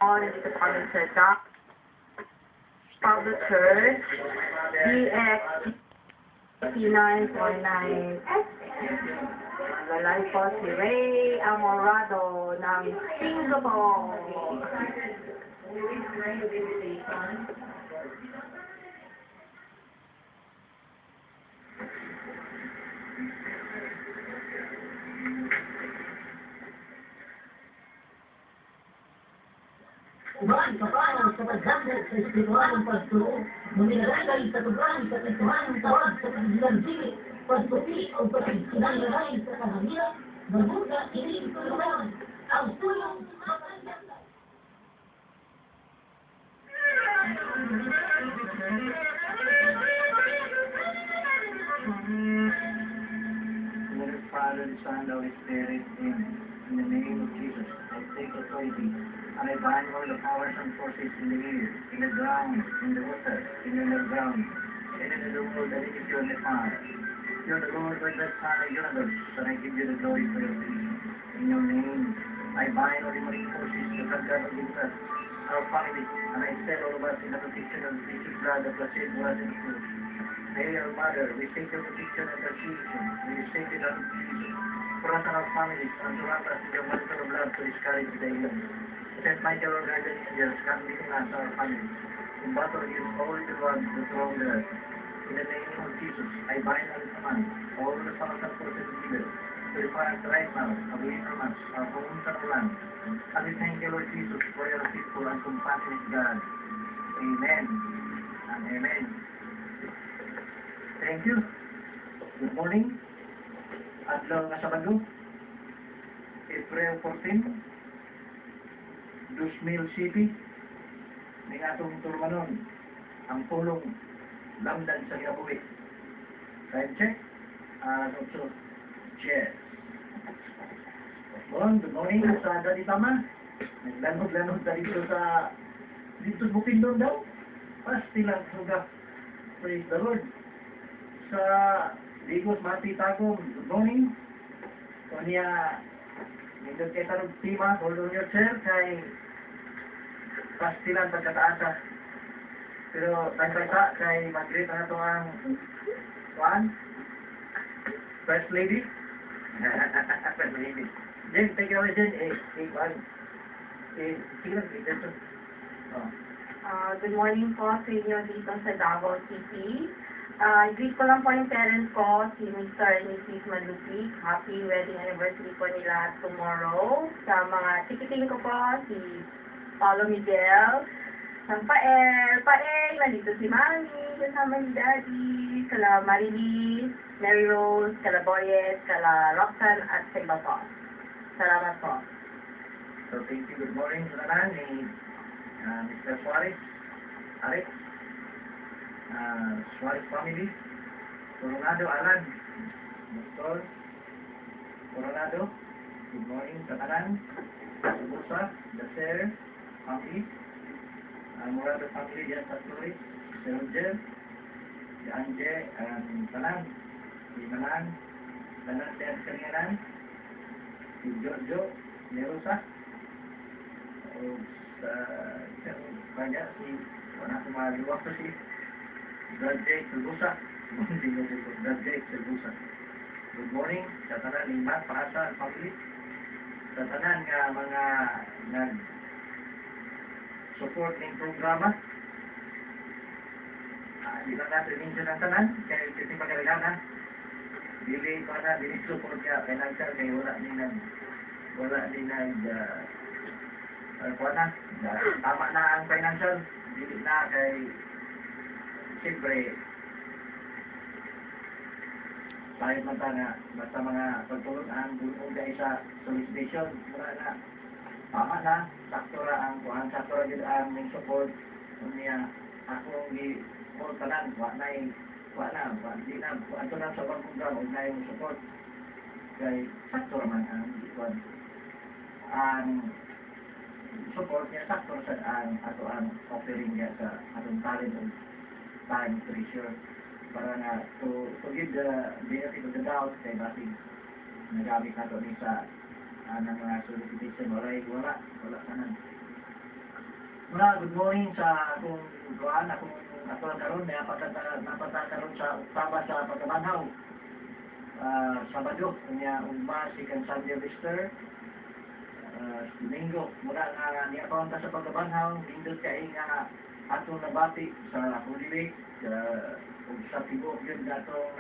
Nandito po kami sa Doc Pablo Church, DX 949. Lalay po si Ray Amorado ng Singapore. Uban sa panaw sa pagdamdam sa espiritualong pagturo, maminagay sa tugang sa kwentuhan ng tawag sa kagilang sili, pagtupi o pagsinangalay sa kahangila, mabuta ini tulungan ang tulong sa pagdamdam. Father, the Son, the Holy Spirit, in the name of Jesus, I take authority, and I bind all the powers and forces in the air, in the ground, in the water, in the underground, and in the world that is you and the Father. You're the Lord, God, the Son, and universe, and I give you the glory for your creation. In your name, I bind all the marine forces that have gathered in us, our family, and I set all of us in the protection of the precious blood of the shed blood and the fruit. Mary, our Mother, we take your protection and protection. We take it out of Jesus. For us and our families, and surround us with your mantle of love to discourage the evil. Send Michael, our guardian angels, come leading us, our families, in battle against all the ones that roam the earth. In the name of Jesus, I bind and command all the powers and forces of evil to depart right now, away from us, our homes and our land. And we thank you, Lord Jesus, for your faithful and compassionate God. Amen and amen. Thank you. Good morning. Adlaw nga Sabado, April 14, 2007. May atong turmanon ang pulong lamdan sa kinabuhi. Time check. Also, cheers. Good morning sa Daddy Tama. Naglanog-lanog na dito sa Bukindon daw. Pastilang suga. Praise the Lord. Sa Digos Mati Tagum, good morning. So niya, nindot kay Tarog Tima, hold on your chair, kay pastilan pagkataasa. Pero tagtagta, kay mag-greet na ito ang First Lady. First Lady. Jen, take it away, Jen. Sige lang, dito. Good morning po sa inyo dito sa Davao City. Greet ko lang po yung parents ko, si Mr. and Mrs. Malupik. Happy wedding anniversary po nila tomorrow. Sa mga tikiting ko po, si Paulo Miguel, sa Pael, nandito si Mami, kasama ni Daddy, kala Marilee, Mary Rose, kala Boyet, kala Roxanne, at sa iba po. Salamat po. So thank you, good morning sa naman ni Mr. Suarez, Alex, Suarez family, Coronado Alan, Dr. Coronado, good morning sa tanan, Subusa, Dacer, family, Morado family dyan sa Flores, si Roger, si Anje, tanan, si Manan, tanan si Anselinanan, si Jojo, Nerosa, o sa isang kanya, si wala ko maliwak ko si Brad Jake Selbusa. Brad Jake Selbusa. Good morning sa tanan ni Matt Paasa family. Sa tanan nga mga nag-support ng programa. Di lang natin minsan ang tanan. Kaya kasi pagkalilanan. Dili pa na, dili support niya financial. Kaya wala ni tama na ang financial. Dili na kay siyempre, kahit man nga, basta mga pagtulong ang buong guys sa solicitation, wala na, tama na, saktura ang kuhan, saktura din ang may support, niya, akong i-support tanan, di na, ato na sa bang program, huwag na yung support, kay saktura man ang ikuan. Ang support niya, saktura sa ato ang offering niya sa atong talent o time treasure para na to give the benefit of the doubt kay bakit nagamit nato ni sa ng mga solicitation wala kanan good morning sa akong kuan, akong ato karon napatakaron sa oktaba sa pagkabanhaw. Sabado, kanya ugma si kan Sunday Mister. Domingo, mula nga niya paunta sa pagkabanhaw, nindot kay nga atong nabati sa Holy Week, ug sa tibuok yun datong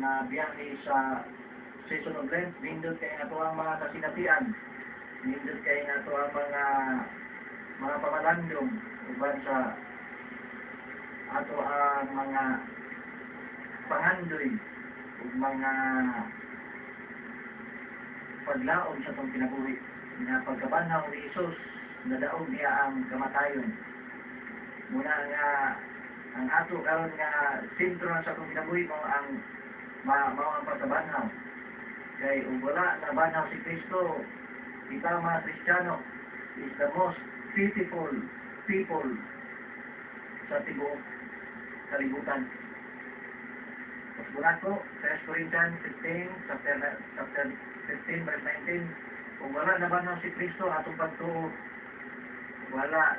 na biyahe sa Season of Lent, nindot kay nga ang mga kasinatian, nindot kay nga ang mga pamalandong, uban sa ato ang mga pangandoy, ug mga paglaom sa itong kinabuhi na pagkabanhaw ni Isus nadaog niya ang kamatayon muna nga ang ato karon nga sentro sa itong kinabuhi mo ang mao ang pagkabanhaw kay ug wala na banhaw si Kristo kita mga Kristiyano is the most pitiful people sa tibuok kalibutan. Mas mula ko, 1 Corinthians 15, chapter 15, verse 19, kung wala na ba si Kristo atong pagtuo, wala,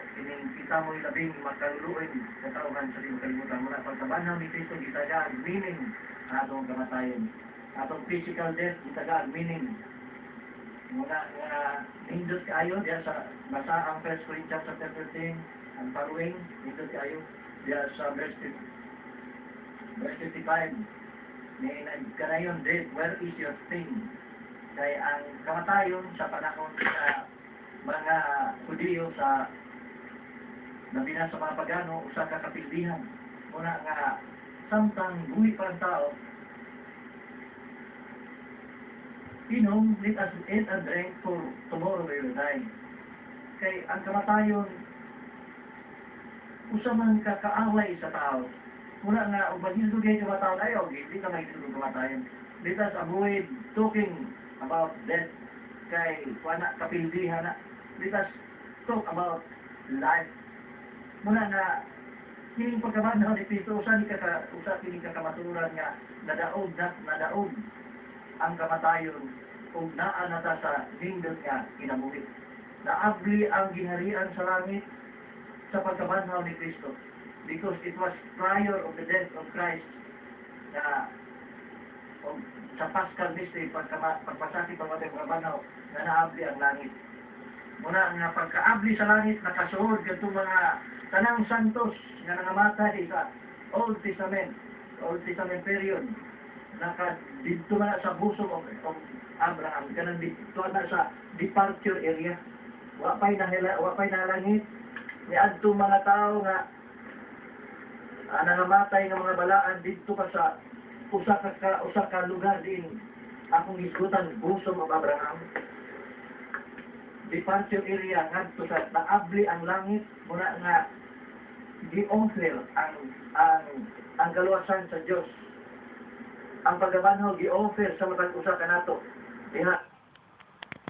kita mo labing makaluluin sa tauhan sa limang kalimutan. Mula pagkabanaw ni Kristo, gitagaan meaning atong kamatayon. Atong physical death, gitagaan meaning. Mula nindot kaayo, diya sa basa ang 1 Corinthians chapter 13, ang following, nindot kaayo, diya sa verse 55, may nagkanayon death, where is your sting? Kaya ang kamatayon sa panahon sa mga Hudiyo sa nabina sa mga pagano, usa ka kapildihan. Muna nga, samtang buhi pa ang tao, inom, let us eat and drink for tomorrow we will die. Kay ang kamatayon, usa man kakaaway sa tao. Muna nga, ug maghisugay kamatayon, ayaw, hindi ka maghisugay kamatayon. Let us avoid talking about death. Kay, wala kapildihan na. Let us talk about life. Muna nga, kining pagkabanhaw ni Kristo, usa kining kakamaturan nga nadaog ang kamatayon ug naa nata sa nindot nga kinabuhi. Naabli ang ginharian sa langit sa pagkabanhaw ni Kristo because it was prior of the death of Christ na sa Paschal Mystery pagpasaki pagpatay pagkabanhaw na naabli ang langit. Muna nga pagkaabli sa langit nakasuod kadtong mga tanang santos nga nangamatay sa Old Testament period dito na sa busog of Abraham kanang dito na sa departure area wa pay na langit ni adto mga tao nga nangamatay nga mga balaan dito pa sa usa ka lugar din akong isgutan busog of Abraham departure area ngadto sa naabli ang langit muna nga gi-offer ang kaluwasan sa Dios ang pagkabanhaw gi-offer sa matag usa kanato diha